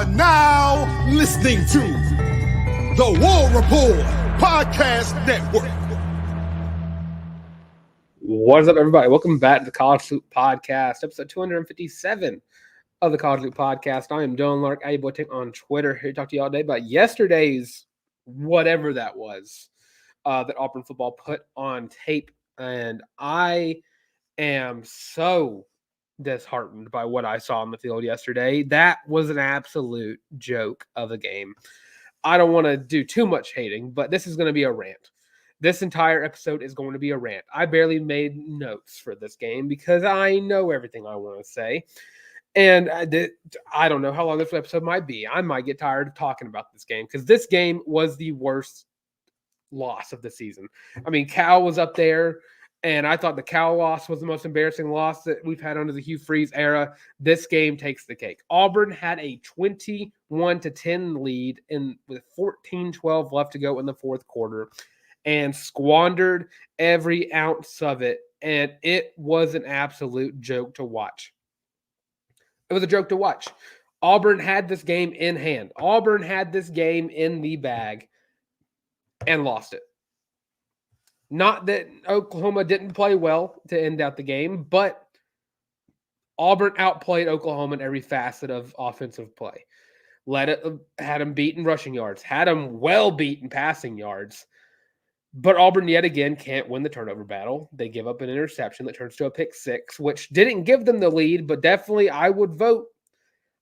are now listening to the War Report Podcast Network. What is up, everybody? Welcome back to the College Loop Podcast, episode 257 of the College Loop Podcast. I am Dylan Larck, ABoyTech on Twitter, here to talk to you all day about yesterday's whatever that was that Auburn football put on tape. And I am so disheartened by what I saw on the field yesterday. That was an absolute joke of a game. I don't want to do too much hating, but this is going to be a rant. This entire episode is going to be a rant. I barely made notes for this game because I know everything I want to say. And I don't know how long this episode might be. I might get tired of talking about this game because this game was the worst loss of the season. I mean, Cal was up there, and I thought the Cal loss was the most embarrassing loss that we've had under the Hugh Freeze era. This game takes the cake. Auburn had a 21-10 lead with 14-12 left to go in the fourth quarter and squandered every ounce of it. And it was an absolute joke to watch. It was a joke to watch. Auburn had this game in hand. Auburn had this game in the bag and lost it. Not that Oklahoma didn't play well to end out the game, but Auburn outplayed Oklahoma in every facet of offensive play. Had them beat in rushing yards, had them well beat in passing yards. But Auburn yet again can't win the turnover battle. They give up an interception that turns to a pick six, which didn't give them the lead, but definitely I would vote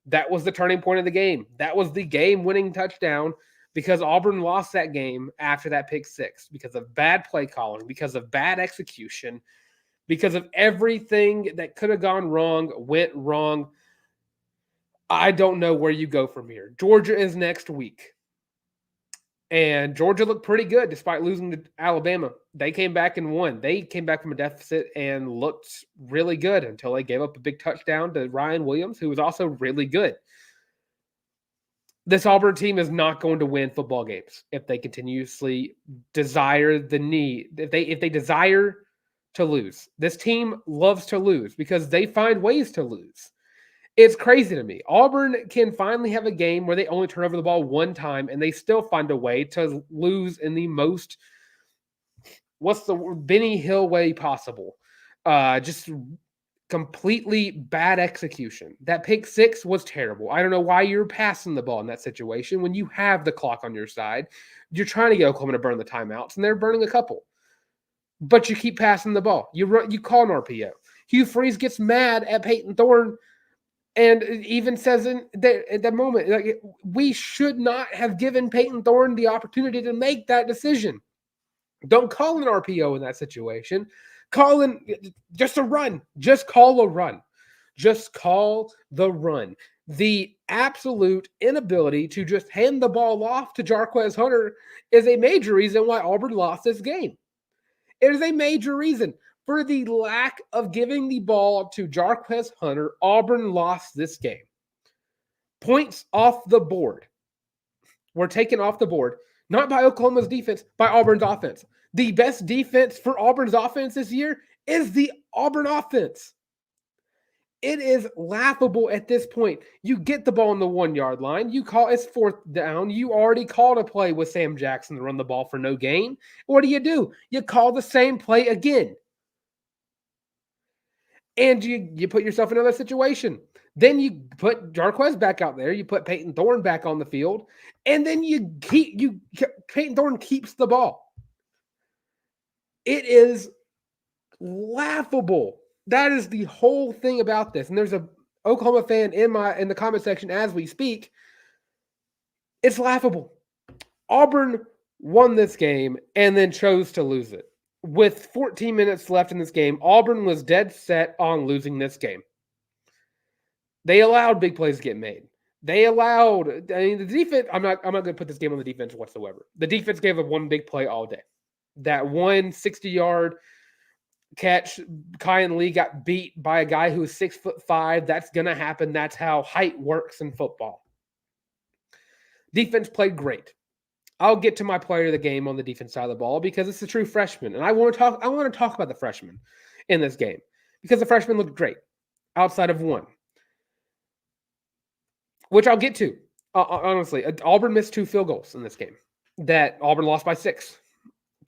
that was the turning point of the game. That was the game-winning touchdown because Auburn lost that game after that pick six because of bad play calling, because of bad execution, because of everything that could have gone wrong, went wrong. I don't know where you go from here. Georgia is next week. And Georgia looked pretty good despite losing to Alabama. They came back and won. They came back from a deficit and looked really good until they gave up a big touchdown to Ryan Williams, who was also really good. This Auburn team is not going to win football games if they continuously desire the need. If they desire to lose. This team loves to lose because they find ways to lose. It's crazy to me. Auburn can finally have a game where they only turn over the ball one time and they still find a way to lose in the most, Benny Hill way possible. Just completely bad execution. That pick six was terrible. I don't know why you're passing the ball in that situation when you have the clock on your side. You're trying to get Oklahoma to burn the timeouts, and they're burning a couple. But you keep passing the ball. You call an RPO. Hugh Freeze gets mad at Peyton Thorne and even says at that moment, like, we should not have given Peyton Thorne the opportunity to make that decision. Don't call an RPO in that situation. Call in just a run. Just call a run. Just call the run. The absolute inability to just hand the ball off to Jarquez Hunter is a major reason why Auburn lost this game. It is a major reason. For the lack of giving the ball to Jarquez Hunter, Auburn lost this game. Points off the board were taken off the board, not by Oklahoma's defense, by Auburn's offense. The best defense for Auburn's offense this year is the Auburn offense. It is laughable at this point. You get the ball on the 1 yard line. It's fourth down. You already called a play with Sam Jackson to run the ball for no gain. What do? You call the same play again. And you put yourself in another situation. Then you put Jarquez back out there. You put Peyton Thorne back on the field. And then Peyton Thorne keeps the ball. It is laughable. That is the whole thing about this. And there's a Oklahoma fan in the comment section as we speak. It's laughable. Auburn won this game and then chose to lose it. With 14 minutes left in this game, Auburn was dead set on losing this game. They allowed big plays to get made. The defense, I'm not going to put this game on the defense whatsoever. The defense gave up one big play all day. That 160-yard catch, Kyan Lee got beat by a guy who is 6'5". That's going to happen. That's how height works in football. Defense played great. I'll get to my player of the game on the defense side of the ball because it's a true freshman. And I want to talk about the freshman in this game because the freshman looked great outside of one, which I'll get to. Honestly, Auburn missed 2 field goals in this game. That Auburn lost by 6.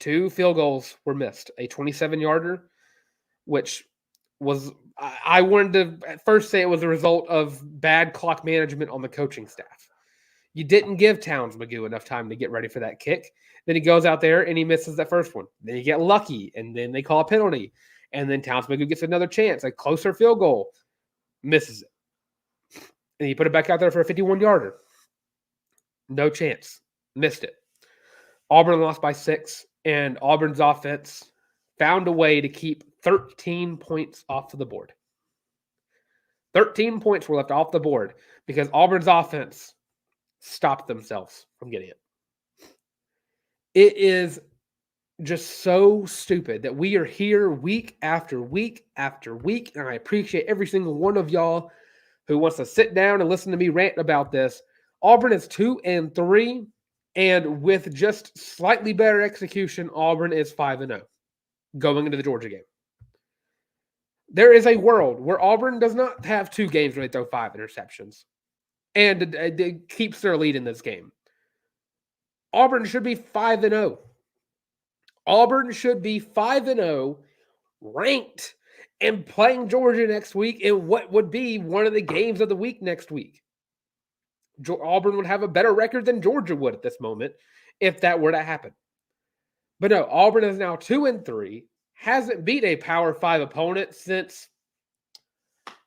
2 field goals were missed. A 27-yarder, which was I wanted to at first say it was a result of bad clock management on the coaching staff. You didn't give Towns Magoo enough time to get ready for that kick. Then he goes out there and he misses that first one. Then you get lucky, and then they call a penalty. And then Towns Magoo gets another chance, a closer field goal, misses it. And he put it back out there for a 51-yarder. No chance. Missed it. Auburn lost by 6, and Auburn's offense found a way to keep 13 points off of the board. 13 points were left off the board because Auburn's offense stopped themselves from getting it. It is just so stupid that we are here week after week after week, and I appreciate every single one of y'all who wants to sit down and listen to me rant about this. Auburn is 2-3, and with just slightly better execution, Auburn is 5-0 going into the Georgia game. There is a world where Auburn does not have 2 games where they throw 5 interceptions and it keeps their lead in this game. Auburn should be 5-0. Auburn should be 5-0, ranked, and playing Georgia next week in what would be one of the games of the week next week. Auburn would have a better record than Georgia would at this moment if that were to happen. But no, Auburn is now 2-3, hasn't beat a Power 5 opponent since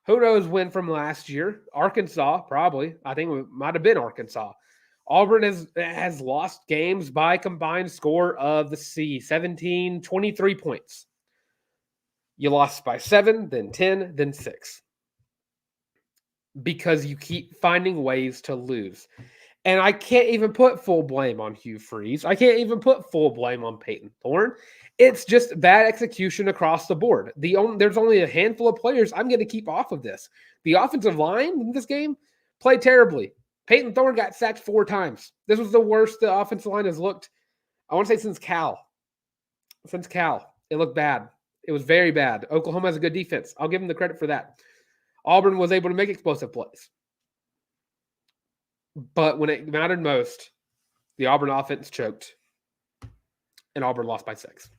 who knows when from last year. Arkansas, probably. I think it might have been Arkansas. Auburn has lost games by combined score of 17, 23 points. You lost by 7, then 10, then 6. Because you keep finding ways to lose. And I can't even put full blame on Hugh Freeze. I can't even put full blame on Peyton Thorne. It's just bad execution across the board. There's only a handful of players I'm going to keep off of this. The offensive line in this game played terribly. Peyton Thorne got sacked 4 times. This was the worst the offensive line has looked, I want to say, since Cal. Since Cal. It looked bad. It was very bad. Oklahoma has a good defense. I'll give them the credit for that. Auburn was able to make explosive plays. But when it mattered most, the Auburn offense choked, and Auburn lost by 6.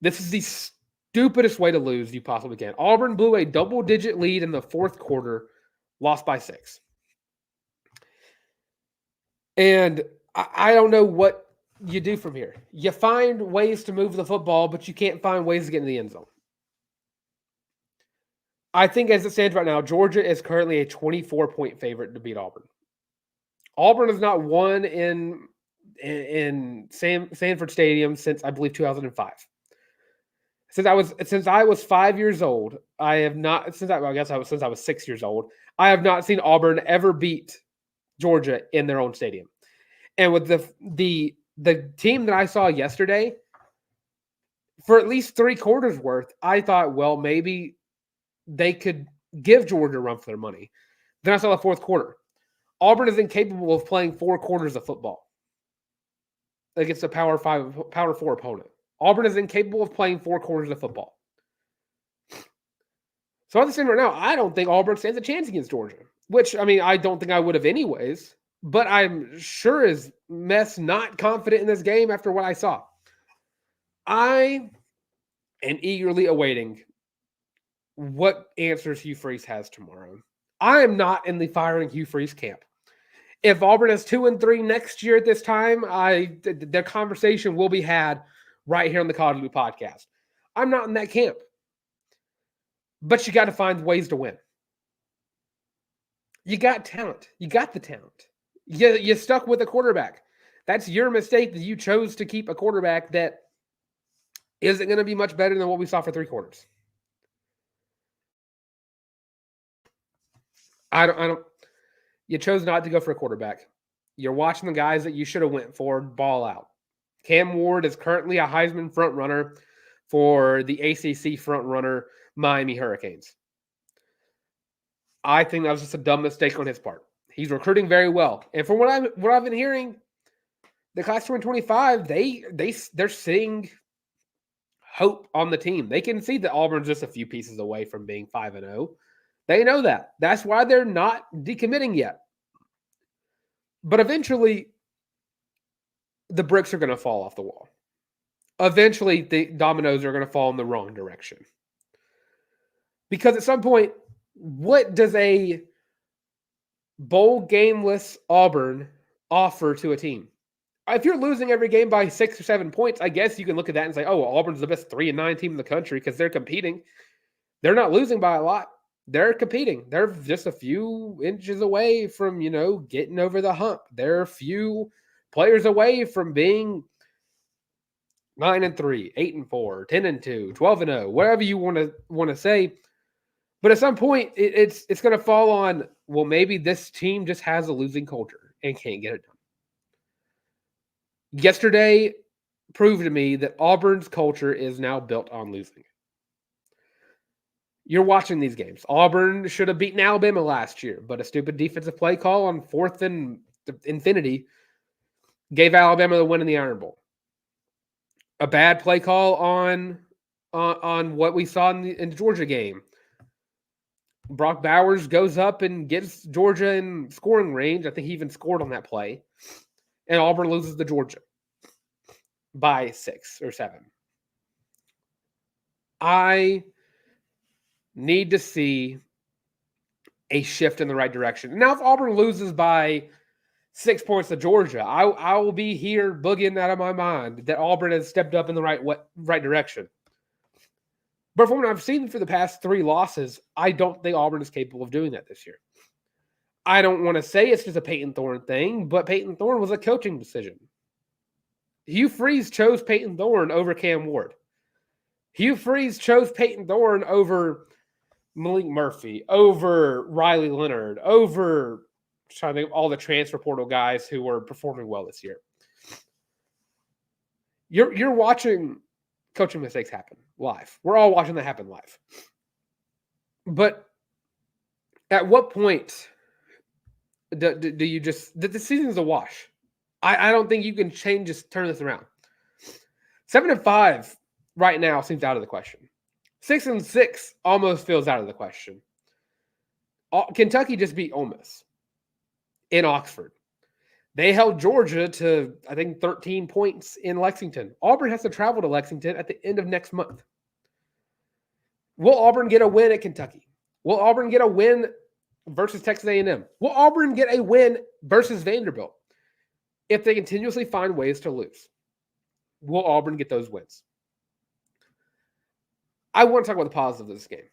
This is the stupidest way to lose you possibly can. Auburn blew a double-digit lead in the 4th quarter, lost by 6. And I don't know what you do from here. You find ways to move the football, but you can't find ways to get in the end zone. I think as it stands right now, Georgia is currently a 24-point favorite to beat Auburn. Auburn has not won in Sanford Stadium since, I believe, 2005. Since I was 5 years old, I have not since I was 6 years old, I have not seen Auburn ever beat Georgia in their own stadium. And with the team that I saw yesterday, for at least 3 quarters worth, I thought, well, maybe they could give Georgia a run for their money. Then I saw the 4th quarter. Auburn is incapable of playing 4 quarters of football against a Power 4 opponent. Auburn is incapable of playing 4 quarters of football. So I'm saying right now, I don't think Auburn stands a chance against Georgia, which, I mean, I don't think I would have anyways, but I'm sure as mess not confident in this game after what I saw. I am eagerly awaiting what answers Hugh Freeze has tomorrow. I am not in the firing Hugh Freeze camp. If Auburn is 2-3 next year at this time, the conversation will be had right here on the College Loop podcast. I'm not in that camp. But you got to find ways to win. You got talent. You got the talent. You stuck with a quarterback. That's your mistake that you chose to keep a quarterback that isn't going to be much better than what we saw for 3 quarters. I don't. You chose not to go for a quarterback. You're watching the guys that you should have went for ball out. Cam Ward is currently a Heisman front runner for the ACC front runner Miami Hurricanes. I think that was just a dumb mistake on his part. He's recruiting very well, and from what I've been hearing, the class 2025 they're seeing hope on the team. They can see that Auburn's just a few pieces away from being 5-0. They know that. That's why they're not decommitting yet. But eventually, the bricks are going to fall off the wall. Eventually, the dominoes are going to fall in the wrong direction. Because at some point, what does a bowl gameless Auburn offer to a team? If you're losing every game by 6 or 7 points, I guess you can look at that and say, oh, Auburn's the best 3-9 team in the country because they're competing. They're not losing by a lot. They're competing. They're just a few inches away from, getting over the hump. They're a few players away from being 9-3, 8-4, 10-2, 12-0, whatever you want to say. But at some point, it's going to fall on, well, maybe this team just has a losing culture and can't get it done. Yesterday proved to me that Auburn's culture is now built on losing. You're watching these games. Auburn should have beaten Alabama last year, but a stupid defensive play call on 4th and infinity gave Alabama the win in the Iron Bowl. A bad play call on what we saw in the Georgia game. Brock Bowers goes up and gets Georgia in scoring range. I think he even scored on that play. And Auburn loses to Georgia by 6 or 7. I need to see a shift in the right direction. Now, if Auburn loses by 6 points to Georgia, I will be here boogieing out of my mind that Auburn has stepped up in the right direction. But from what I've seen for the past 3 losses, I don't think Auburn is capable of doing that this year. I don't want to say it's just a Peyton Thorne thing, but Peyton Thorne was a coaching decision. Hugh Freeze chose Peyton Thorne over Cam Ward. Hugh Freeze chose Peyton Thorne over Malik Murphy, over Riley Leonard, over trying to think of all the transfer portal guys who were performing well this year. You're watching coaching mistakes happen live. We're all watching that happen live. But at what point do you just – the season's a wash. I don't think you can turn this around. 7-5 right now seems out of the question. 6-6 almost feels out of the question. Kentucky just beat Ole Miss in Oxford. They held Georgia to, I think, 13 points in Lexington. Auburn has to travel to Lexington at the end of next month. Will Auburn get a win at Kentucky? Will Auburn get a win versus Texas A&M? Will Auburn get a win versus Vanderbilt? If they continuously find ways to lose, will Auburn get those wins? I want to talk about the positives of this game.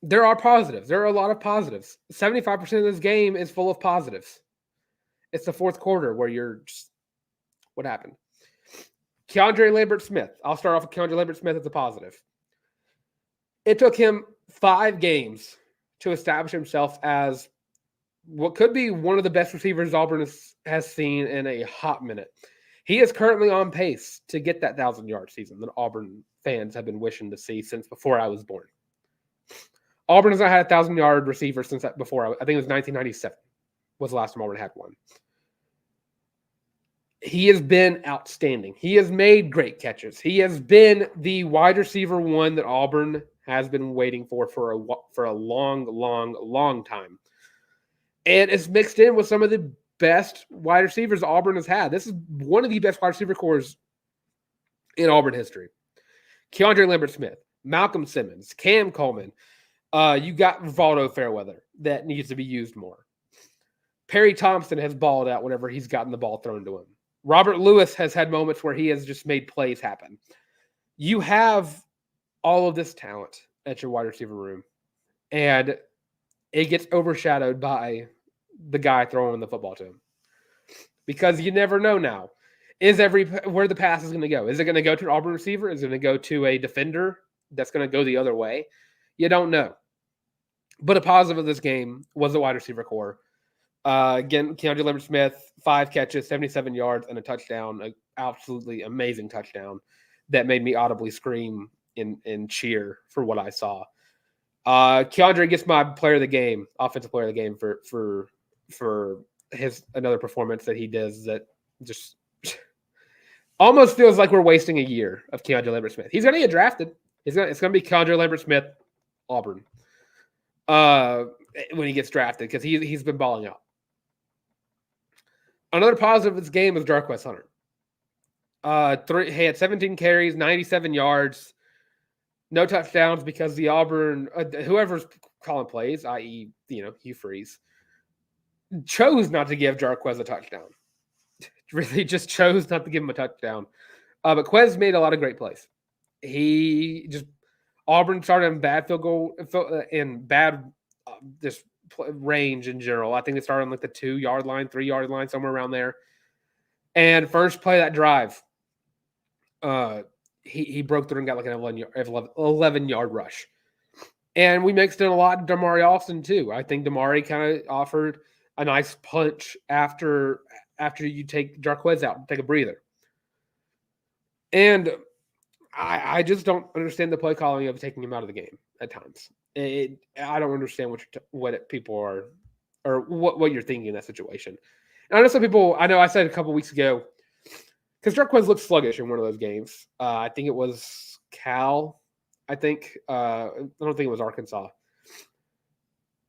There are positives. There are a lot of positives. 75% of this game is full of positives. It's the fourth quarter where you're just, what happened? Keandre Lambert-Smith. I'll start off with Keandre Lambert-Smith as a positive. It took him 5 games to establish himself as what could be one of the best receivers Auburn has seen in a hot minute. He is currently on pace to get that 1,000-yard season that Auburn fans have been wishing to see since before I was born. Auburn has not had a 1,000-yard receiver since before. I think it was 1997 was the last time Auburn had one. He has been outstanding. He has made great catches. He has been the wide receiver one that Auburn has been waiting for a long time. And it's mixed in with some of the best wide receivers Auburn has had. This is one of the best wide receiver cores in Auburn history. Keandre Lambert-Smith, Malcolm Simmons, Cam Coleman. You got Rivaldo Fairweather that needs to be used more. Perry Thompson has balled out whenever he's gotten the ball thrown to him. Robert Lewis has had moments where he has just made plays happen. You have all of this talent at your wide receiver room, and it gets overshadowed by the guy throwing the football to him. Because you never know now. Where the pass is going to go? Is it going to go to an Auburn receiver? Is it going to go to a defender that's going to go the other way? You don't know. But a positive of this game was the wide receiver core. Again, Keandre Lambert-Smith, 5 catches, 77 yards, and a touchdown. An absolutely amazing touchdown that made me audibly scream and cheer for what I saw. Keandre gets my player of the game, offensive player of the game for his another performance that he does that just almost feels like we're wasting a year of Keandre Lambert-Smith. He's going to get drafted. It's going to be Keandre Lambert-Smith, Auburn, when he gets drafted because he's been balling out. Another positive of this game is Jarquez Hunter. He had 17 carries, 97 yards, no touchdowns because the Auburn, whoever's calling plays, i.e., Hugh Freeze, chose not to give Jarquez a touchdown. Really just chose not to give him a touchdown. But Quez made a lot of great plays. Auburn started in bad field goal, in bad just range in general. I think they started on like the 2-yard line, 3-yard line, somewhere around there. And first play of that drive, he broke through and got like an 11-yard rush. And we mixed in a lot of Damari Austin too. I think Damari kind of offered a nice punch after you take Jarquez out and take a breather. And I just don't understand the play calling of taking him out of the game at times. I don't understand what people are, or what you're thinking in that situation. And I know some people, I said a couple weeks ago, because Jarquez looked sluggish in one of those games. I think it was Cal. I don't think it was Arkansas.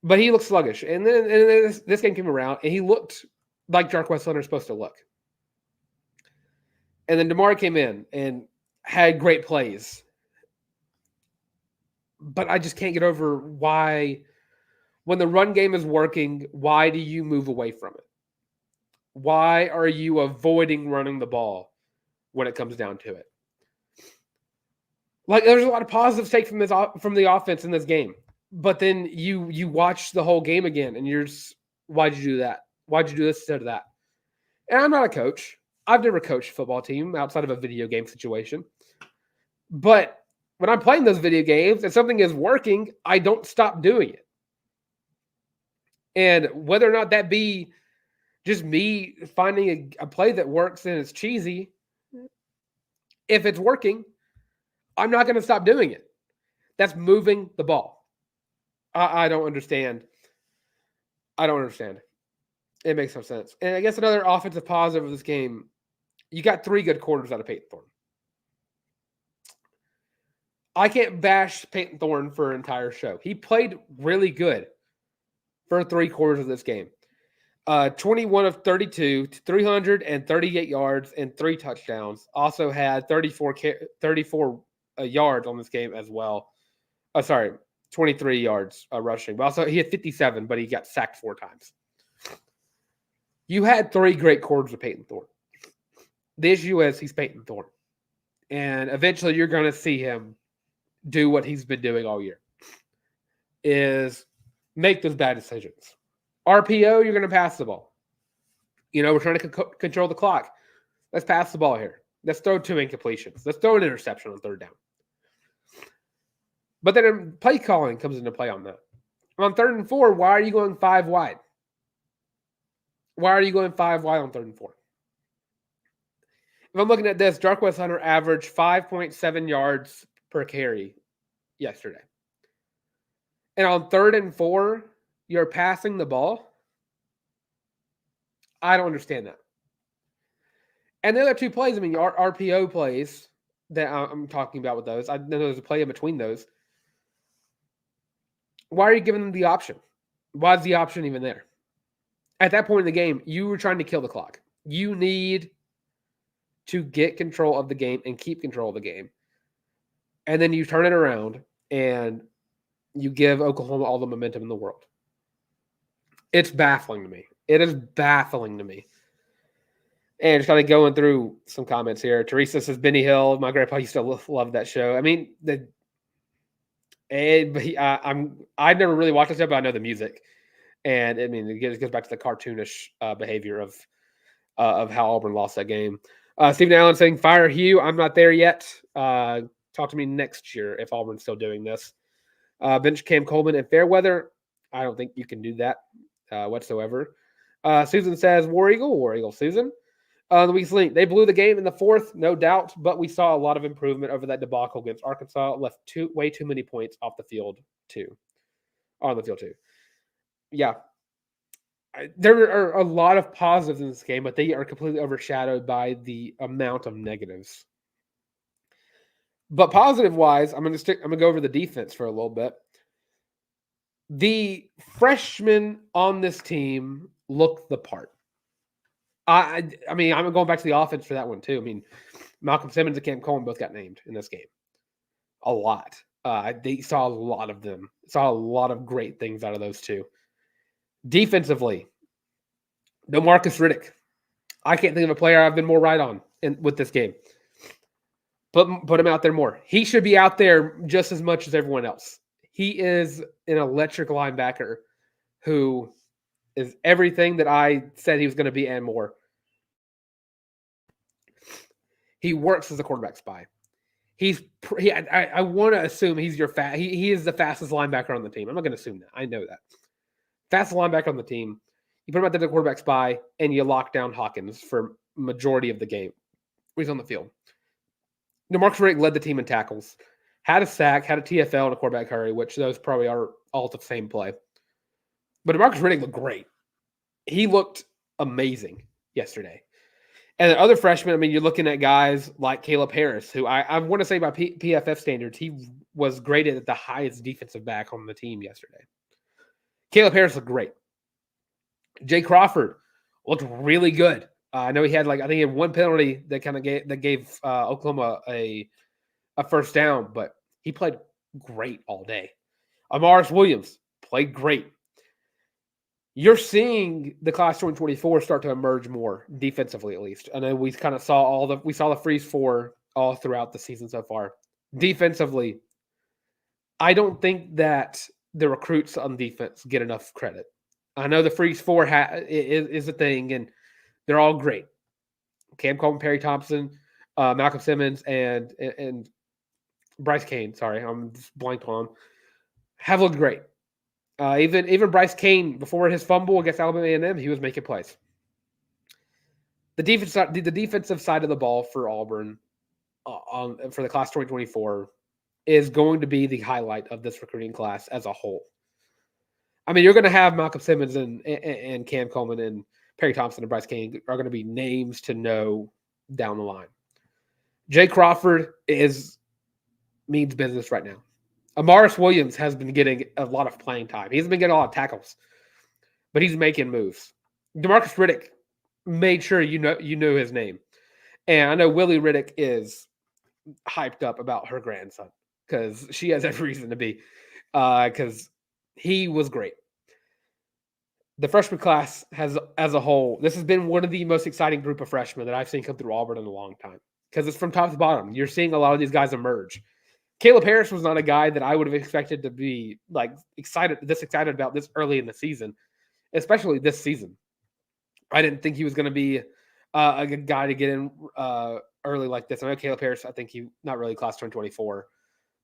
But he looked sluggish. And then this game came around, and he looked like Jarquez Hunter is supposed to look. And then Damari came in and had great plays. But I just can't get over why, when the run game is working, why do you move away from it? Why are you avoiding running the ball when it comes down to it? Like, there's a lot of positives take from the offense in this game. But then you watch the whole game again, and you're just, why'd you do that? Why'd you do this instead of that? And I'm not a coach. I've never coached a football team outside of a video game situation. But when I'm playing those video games and something is working, I don't stop doing it. And whether or not that be just me finding a play that works and it's cheesy, if it's working, I'm not going to stop doing it. That's moving the ball. I don't understand. It makes no sense. And I guess another offensive positive of this game, you got 3 good quarters out of Peyton Thorne. I can't bash Peyton Thorne for an entire show. He played really good for 3 quarters of this game. 21 of 32, 338 yards, and 3 touchdowns. Also had 34 yards on this game as well. 23 yards rushing. But also, he had 57, but he got sacked 4 times. You had 3 great quarters of Peyton Thorne. The issue is he's Peyton Thorne. And eventually you're going to see him do what he's been doing all year, is make those bad decisions. RPO, you're going to pass the ball. We're trying to control the clock. Let's pass the ball here. Let's throw 2 incompletions. Let's throw an interception on 3rd down. But then play calling comes into play on that. On 3rd and 4, why are you going 5 wide? Why are you going 5 wide on 3rd and 4? If I'm looking at this, Jarquez Hunter averaged 5.7 yards per carry yesterday. And on 3rd and 4, you're passing the ball? I don't understand that. And the other 2 plays, RPO plays that I'm talking about with those. I know there's a play in between those. Why are you giving them the option? Why is the option even there? At that point in the game, you were trying to kill the clock. You need to get control of the game and keep control of the game. And then you turn it around and you give Oklahoma all the momentum in the world. It's baffling to me. It is baffling to me. And just kind of going through some comments here. Teresa says, Benny Hill, my grandpa used to love that show. I've never really watched it, but I know the music. And it goes back to the cartoonish behavior of how Auburn lost that game. Stephen Allen saying, fire Hugh. I'm not there yet. Talk to me next year if Auburn's still doing this. Bench Cam Coleman and Fairweather. I don't think you can do that whatsoever. Susan says, War Eagle, Susan. The week's link. They blew the game in the 4th, no doubt, but we saw a lot of improvement over that debacle against Arkansas. Left way too many points off the field, too. On the field, too. Yeah. There are a lot of positives in this game, but they are completely overshadowed by the amount of negatives. But positive-wise, I'm gonna go over the defense for a little bit. The freshmen on this team look the part. I mean, I'm going back to the offense for that one too. I mean, Malcolm Simmons and Cam Coleman both got named in this game. A lot. They saw a lot of them. Saw a lot of great things out of those two. Defensively, no Marcus Riddick. I can't think of a player I've been more right on with this game. Put him out there more. He should be out there just as much as everyone else. He is an electric linebacker who is everything that I said he was going to be and more. He works as a quarterback spy. I want to assume he's he is the fastest linebacker on the team. I'm not going to assume that. I know that. Fastest linebacker on the team. You put him out there as a quarterback spy, and you lock down Hawkins for majority of the game. He's on the field. DeMarcus Riddick led the team in tackles. Had a sack, had a TFL, and a quarterback hurry, which those probably are all the same play. But DeMarcus Riddick looked great. He looked amazing yesterday. And the other freshmen, I mean, you're looking at guys like Caleb Harris, who I want to say by PFF standards, he was graded at the highest defensive back on the team yesterday. Caleb Harris looked great. Jay Crawford looked really good. I know he had I think he had one penalty that kind of gave Oklahoma a first down, but he played great all day. Amaris Williams played great. You're seeing the class 2024 start to emerge more defensively, at least. I know we kind of saw the freeze four all throughout the season so far. Defensively, I don't think that the recruits on defense get enough credit. I know the freeze four is a thing, and they're all great. Cam Coleman, Perry Thompson, Malcolm Simmons, and Bryce Kane. Sorry, I'm just blanked on. Have looked great. Even Bryce Kane, before his fumble against Alabama A&M, he was making plays. The defensive side of the ball for Auburn for the class 2024 is going to be the highlight of this recruiting class as a whole. I mean, you're going to have Malcolm Simmons and Cam Coleman and Perry Thompson and Bryce Kane are going to be names to know down the line. Jay Crawford means business right now. Amaris Williams has been getting a lot of playing time. He hasn't been getting a lot of tackles, but he's making moves. DeMarcus Riddick made sure you know his name. And I know Willie Riddick is hyped up about her grandson because she has every reason to be because he was great. The freshman class as a whole, this has been one of the most exciting group of freshmen that I've seen come through Auburn in a long time because it's from top to bottom. You're seeing a lot of these guys emerge. Caleb Harris was not a guy that I would have expected to be excited about this early in the season, especially this season. I didn't think he was going to be a good guy to get in early like this. I know Caleb Harris, I think he not really class 2024.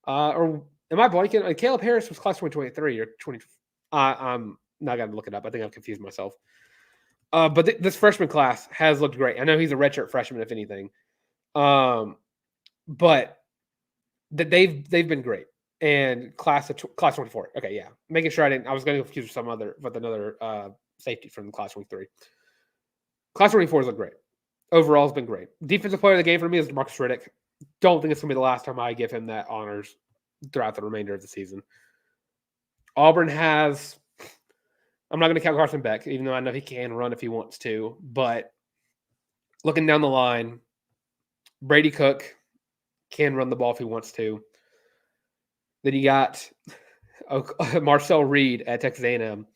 Or am I blanking? Caleb Harris was class 2023 or 20. I'm not going to look it up. I think I've confused myself. But this freshman class has looked great. I know he's a redshirt freshman, if anything. But that they've been great. And class 24. Okay, yeah. Making sure I was going to confuse with another safety from class 23. Class 24 has looked great. Overall, it's been great. Defensive player of the game for me is DeMarcus Riddick. Don't think it's going to be the last time I give him that honors throughout the remainder of the season. Auburn has, I'm not going to count Carson Beck, even though I know he can run if he wants to. But looking down the line, Brady Cook can run the ball if he wants to. Then you got Marcel Reed at Texas A&M,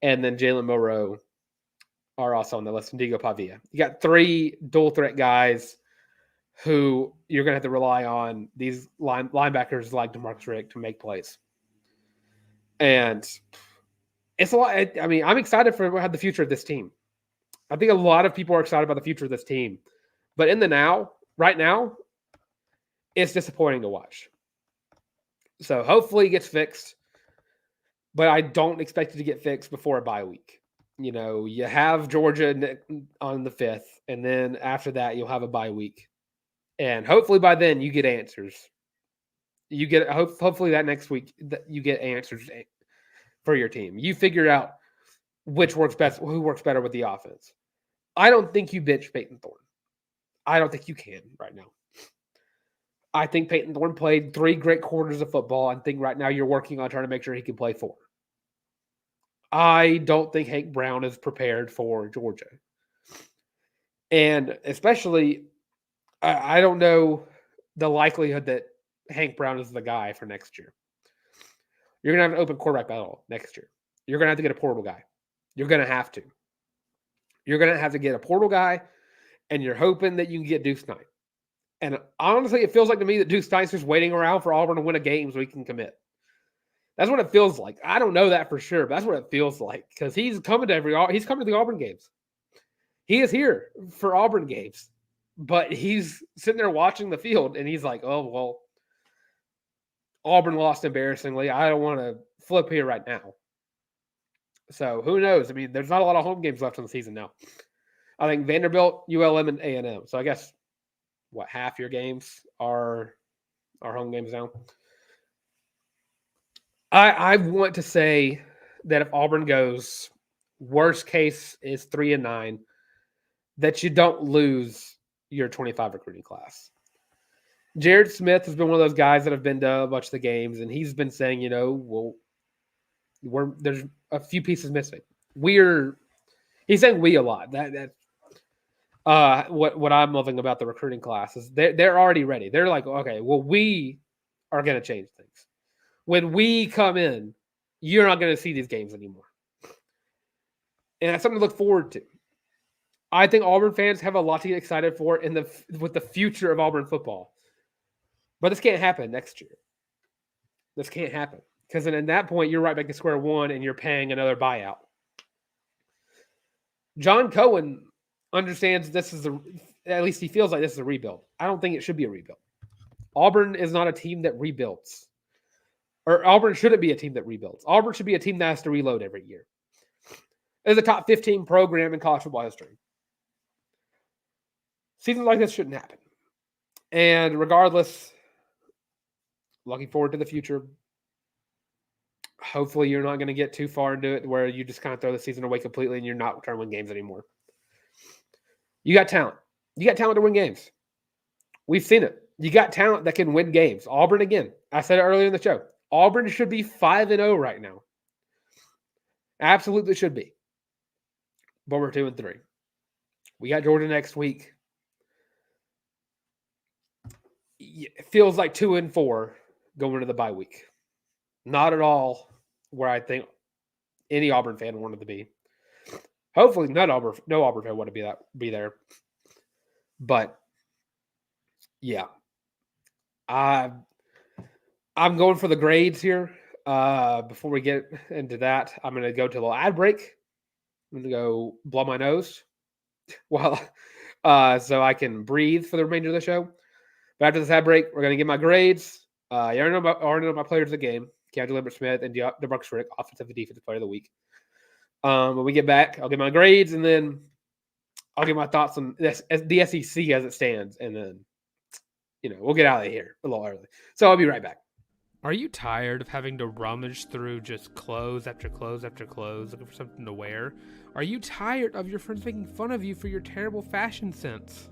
and then Jalen Moreau are also on the list, and Diego Pavia. You got three dual threat guys who you're going to have to rely on, these linebackers like DeMarcus Riddick, to make plays. And it's a lot. I mean, I'm excited for the future of this team. I think a lot of people are excited about the future of this team. But right now, it's disappointing to watch. So hopefully it gets fixed. But I don't expect it to get fixed before a bye week. You have Georgia on the 5th, and then after that, you'll have a bye week. And hopefully by then you get answers. Hopefully that next week you get answers for your team. You figure out which works best, who works better with the offense. I don't think you bench Peyton Thorne. I don't think you can right now. I think Peyton Thorne played 3 great quarters of football. I think right now you're working on trying to make sure he can play 4. I don't think Hank Brown is prepared for Georgia. And especially, I don't know the likelihood that Hank Brown is the guy for next year. You're going to have an open quarterback battle next year. You're going to have to get a portal guy. You're going to have to. You're going to have to get a portal guy, and you're hoping that you can get Deuce Knight. And honestly, it feels like to me that Deuce Knight's just waiting around for Auburn to win a game so he can commit. That's what it feels like. I don't know that for sure, but that's what it feels like because he's coming to the Auburn games. He is here for Auburn games, but he's sitting there watching the field, and he's like, "Oh well, Auburn lost embarrassingly. I don't want to flip here right now." So who knows? I mean, there's not a lot of home games left in the season now. I think Vanderbilt, ULM, and A&M. So I guess half your games are home games now. I want to say that if Auburn goes, worst case is 3-9, that you don't lose your 25 recruiting class. Jared Smith has been one of those guys that have been to a bunch of the games, and he's been saying, there's a few pieces missing. He's saying we a lot. What I'm loving about the recruiting class is they're already ready. They're like, okay, well, we are going to change things. When we come in, you're not going to see these games anymore. And that's something to look forward to. I think Auburn fans have a lot to get excited for with the future of Auburn football. But this can't happen next year. This can't happen. Because then at that point, you're right back to square one and you're paying another buyout. John Cohen understands at least he feels like this is a rebuild. I don't think it should be a rebuild. Auburn is not a team that rebuilds. Or Auburn shouldn't be a team that rebuilds. Auburn should be a team that has to reload every year. It's a top 15 program in college football history. Seasons like this shouldn't happen. And regardless, looking forward to the future. Hopefully you're not going to get too far into it where you just kind of throw the season away completely and you're not trying to win games anymore. You got talent. You got talent to win games. We've seen it. You got talent that can win games. Auburn, again, I said it earlier in the show. Auburn should be 5-0 right now. Absolutely should be. But we're 2-3. We got Georgia next week. It feels like 2-4 going into the bye week. Not at all where I think any Auburn fan wanted to be. Hopefully, no Auburn fan want to be there. But yeah, I'm going for the grades here. Before we get into that, I'm going to go to a little ad break. I'm going to go blow my nose so I can breathe for the remainder of the show. But after this ad break, we're going to get my grades. You already know my players of the game: Keandre Lambert-Smith and DeMarcus Riddick, offensive and defensive player of the week. When we get back, I'll get my grades, and then I'll get my thoughts on the SEC as it stands, and then we'll get out of here a little early. So I'll be right back. Are you tired of having to rummage through just clothes after clothes after clothes looking for something to wear? Are you tired of your friends making fun of you for your terrible fashion sense?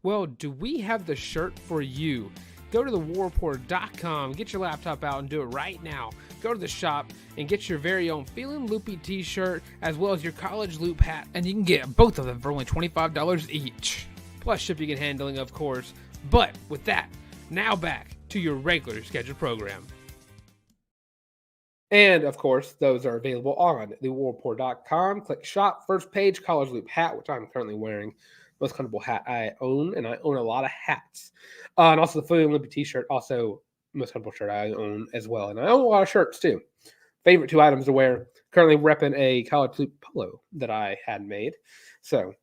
Well, do we have the shirt for you? Go to thewarreport.com, get your laptop out and do it right now. Go to the shop and get your very own Feelin' Loopy t-shirt as well as your college loop hat, and you can get both of them for only $25 each. Plus shipping and handling, of course. But with that, now back to your regular scheduled program. And of course, those are available on thewarreport.com. Click shop, first page, college loop hat, which I'm currently wearing. Most comfortable hat I own, and I own a lot of hats. And also the Feelin' Loopy t-shirt, also most comfortable shirt I own as well. And I own a lot of shirts too. Favorite two items to wear. Currently repping a college loop polo that I had made. So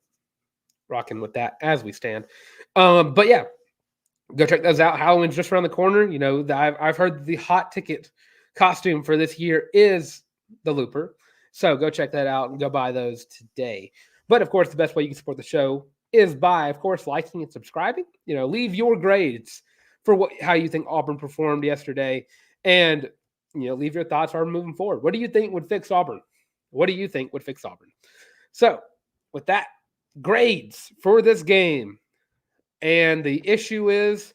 rocking with that as we stand. But yeah, go check those out. Halloween's just around the corner. I've heard the hot ticket costume for this year is the Looper. So go check that out and go buy those today. But of course, the best way you can support the show is by, of course, liking and subscribing. Leave your grades for how you think Auburn performed yesterday, and leave your thoughts on moving forward. What do you think would fix Auburn? What do you think would fix Auburn? So, with that, grades for this game, and the issue is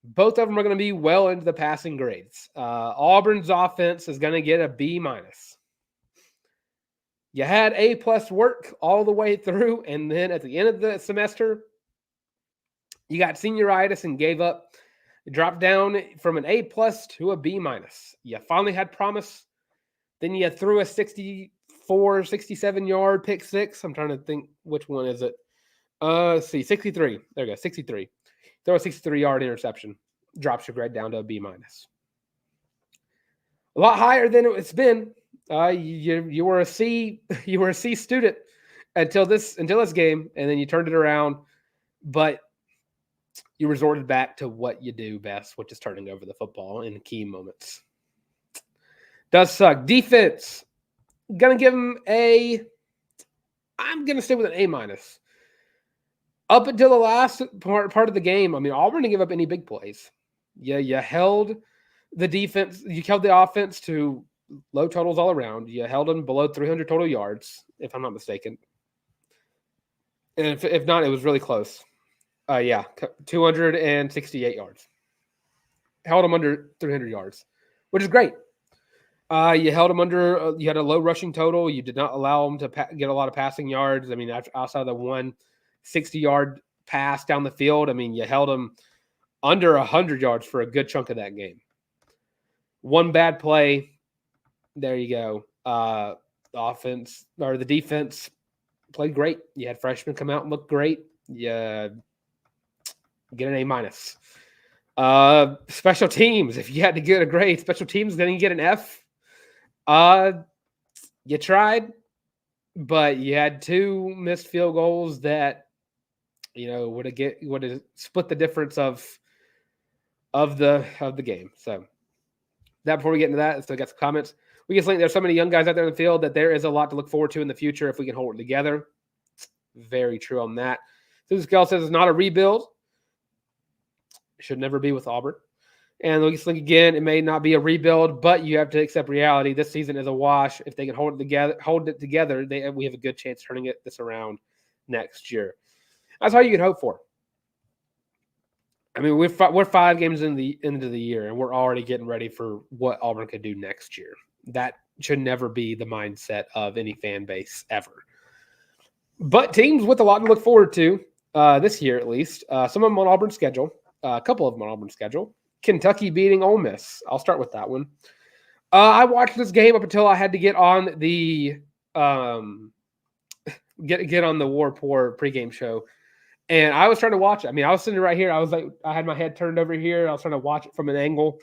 both of them are going to be well into the passing grades. Auburn's offense is going to get a B-. You had A+ work all the way through, and then at the end of the semester, you got senioritis and gave up. Dropped down from an A+ to a B-. You finally had promise. Then you threw a 64, 67-yard pick six. I'm trying to think which one is it. Let's see, 63. There you go, 63. Throw a 63-yard interception. Drops your grade down to a B-. A lot higher than it's been. You were a C. You were a C student until this game, and then you turned it around. But you resorted back to what you do best, which is turning over the football in key moments. Does suck. Defense, gonna give them I'm gonna stay with an A-. Up until the last part of the game, I mean, Auburn didn't give up any big plays. Yeah, you held the defense, you held the offense to low totals all around. You held them below 300 total yards, if I'm not mistaken. And if not, it was really close. 268 yards. Held them under 300 yards, which is great. You held them under. You had a low rushing total. You did not allow them to get a lot of passing yards. I mean, outside of the 160-yard pass down the field, I mean, you held them under 100 yards for a good chunk of that game. One bad play. There you go. The offense or the defense played great. You had freshmen come out and look great. You get an A-. Special teams, if you had to get a grade, special teams, then you get an F. You tried, but you had 2 missed field goals that, would have split the difference of the game. So that before we get into that, so I got some comments. We just think there's so many young guys out there in the field that there is a lot to look forward to in the future if we can hold it together. Very true on that. Susan Skell says it's not a rebuild. Should never be with Auburn. And we just think again, it may not be a rebuild, but you have to accept reality. This season is a wash. If they can hold it together, we have a good chance turning this around next year. That's all you can hope for. I mean, we're 5 games into the year, and we're already getting ready for what Auburn could do next year. That should never be the mindset of any fan base ever. But teams with a lot to look forward to this year, at least. Some of them on Auburn's schedule. A couple of them on Auburn's schedule. Kentucky beating Ole Miss. I'll start with that one. I watched this game up until I had to get on the get on the War Poor pregame show, and I was trying to watch it. I mean, I was sitting right here. I was like, I had my head turned over here. I was trying to watch it from an angle,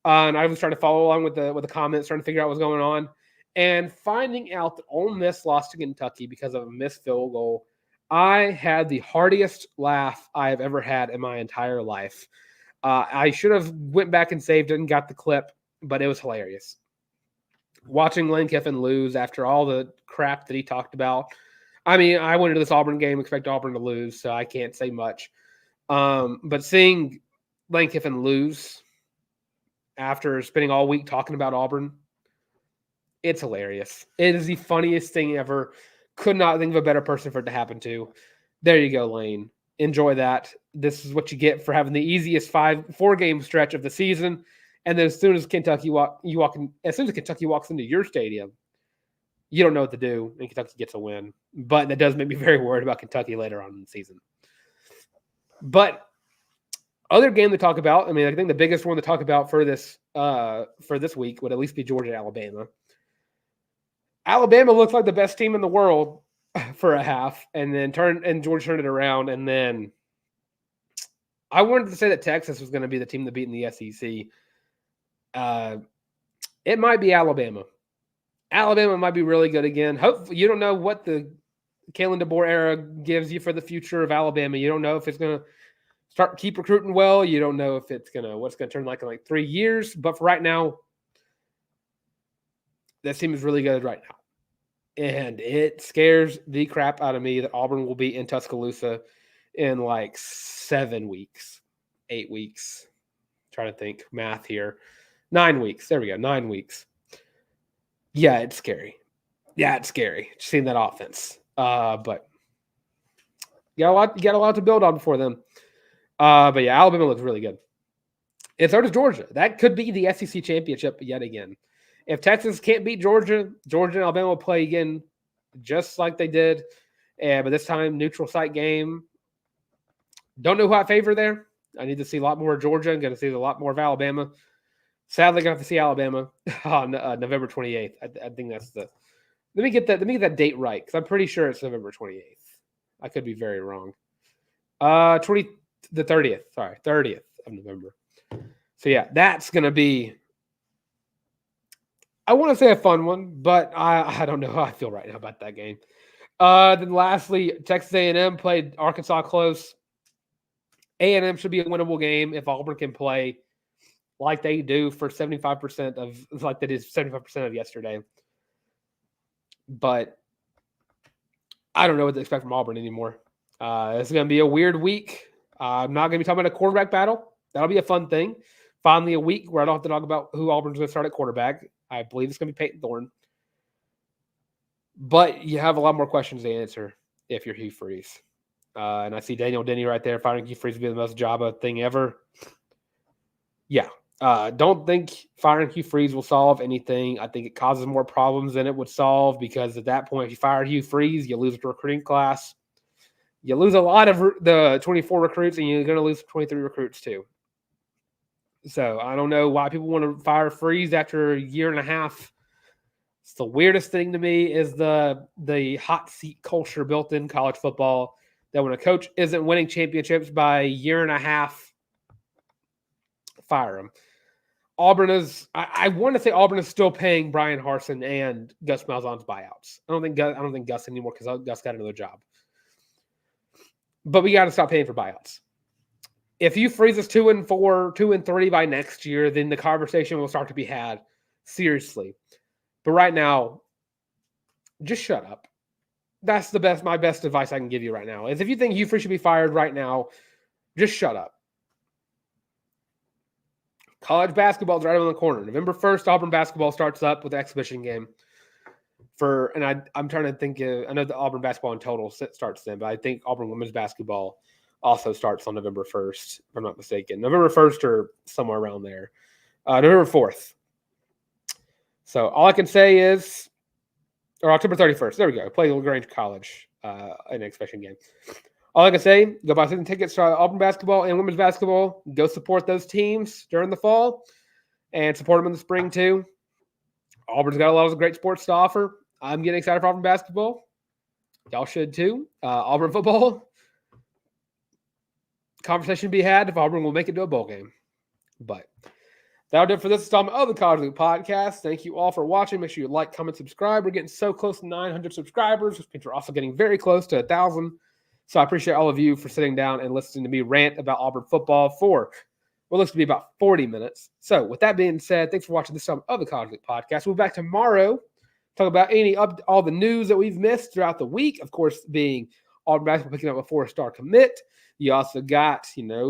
and I was trying to follow along with the comments, trying to figure out what was going on, and finding out that Ole Miss lost to Kentucky because of a missed field goal. I had the heartiest laugh I have ever had in my entire life. I should have went back and saved it and got the clip, but it was hilarious. Watching Lane Kiffin lose after all the crap that he talked about. I mean, I went into this Auburn game, expect Auburn to lose, so I can't say much. But seeing Lane Kiffin lose after spending all week talking about Auburn, it's hilarious. It is the funniest thing ever. Could not think of a better person for it to happen to. There you go, Lane. Enjoy that. This is what you get for having the easiest 4-game stretch of the season. And then as soon as Kentucky walks into your stadium, you don't know what to do, and Kentucky gets a win. But that does make me very worried about Kentucky later on in the season. But other game to talk about, I mean, I think the biggest one to talk about for this week would at least be Georgia-Alabama. Alabama looked like the best team in the world for a half, and then Georgia turned it around. And then I wanted to say that Texas was going to be the team to beat in the SEC. It might be Alabama. Alabama might be really good again. Hopefully, you don't know what the Kalen DeBoer era gives you for the future of Alabama. You don't know if it's going to keep recruiting well. You don't know if what's going to turn like in like 3 years. But for right now, that team is really good right now. And it scares the crap out of me that Auburn will be in Tuscaloosa in like 7 weeks, 8 weeks. Trying to think math here. 9 weeks. There we go. 9 weeks. Yeah, it's scary. Seeing that offense. But you got a lot to build on before then. But yeah, Alabama looks really good. And so does Georgia. That could be the SEC championship yet again. If Texas can't beat Georgia, Georgia and Alabama will play again just like they did. But this time, neutral site game. Don't know who I favor there. I need to see a lot more of Georgia. I'm going to see a lot more of Alabama. Sadly, going to have to see Alabama on November 28th. I think that's the. Let me get that date right, because I'm pretty sure it's November 28th. I could be very wrong. The 30th. Sorry, 30th of November. So yeah, that's going to be. I want to say a fun one, but I don't know how I feel right now about that game. Then lastly, Texas A&M played Arkansas close. A&M should be a winnable game if Auburn can play like they do for 75% of, like they did 75% of yesterday. But I don't know what to expect from Auburn anymore. It's going to be a weird week. I'm not going to be talking about a quarterback battle. That'll be a fun thing. Finally, a week where I don't have to talk about who Auburn's going to start at quarterback. I believe it's going to be Peyton Thorne. But you have a lot more questions to answer if you're Hugh Freeze. And I see Daniel Denny right there. Firing Hugh Freeze would be the most Jabba thing ever. Yeah. Don't think firing Hugh Freeze will solve anything. I think it causes more problems than it would solve, because at that point, if you fire Hugh Freeze, you lose the recruiting class. You lose a lot of the 24 recruits, and you're going to lose 23 recruits too. So I don't know why people want to fire Freeze after a year and a half. It's the weirdest thing to me is the hot seat culture built in college football, that when a coach isn't winning championships by a year and a half, fire him. Auburn is, I want to say Auburn is still paying Brian Harsin and Gus Malzahn's buyouts. I don't think Gus anymore, because Gus got another job. But we got to stop paying for buyouts. If you freeze us 2-4, 2-3 by next year, then the conversation will start to be had seriously. But right now, just shut up. That's my best advice I can give you right now. Is if you think Hugh Freeze should be fired right now, just shut up. College basketball is right around the corner. November 1st, Auburn basketball starts up with the exhibition game. I'm trying to think. I know the Auburn basketball in total starts then, but I think Auburn women's basketball also starts on November 1st, if I'm not mistaken. November 1st or somewhere around there. November 4th. So all I can say is, or October 31st. There we go. Play LaGrange College in an exhibition game. All I can say, go buy season tickets to Auburn basketball and women's basketball. Go support those teams during the fall and support them in the spring too. Auburn's got a lot of great sports to offer. I'm getting excited for Auburn basketball. Y'all should too. Auburn football. Conversation to be had if Auburn will make it to a bowl game. But that'll do it for this installment of the College Loop Podcast. Thank you all for watching. Make sure you like, comment, subscribe. We're getting so close to 900 subscribers, which means we're also getting very close to 1,000. So I appreciate all of you for sitting down and listening to me rant about Auburn football for what looks to be about 40 minutes. So with that being said, thanks for watching this installment of the College Loop Podcast. We'll be back tomorrow, talk about all the news that we've missed throughout the week. Of course, being Auburn basketball picking up a 4-star commit. You also got,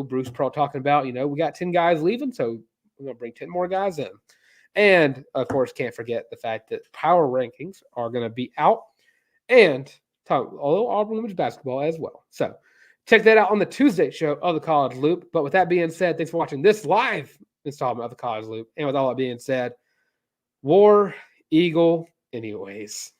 Bruce Pearl talking about, we got 10 guys leaving, so we're going to bring 10 more guys in. And, of course, can't forget the fact that power rankings are going to be out, and talk a little Auburn women's basketball as well. So check that out on the Tuesday show of the College Loop. But with that being said, thanks for watching this live installment of the College Loop. And with all that being said, War Eagle anyways.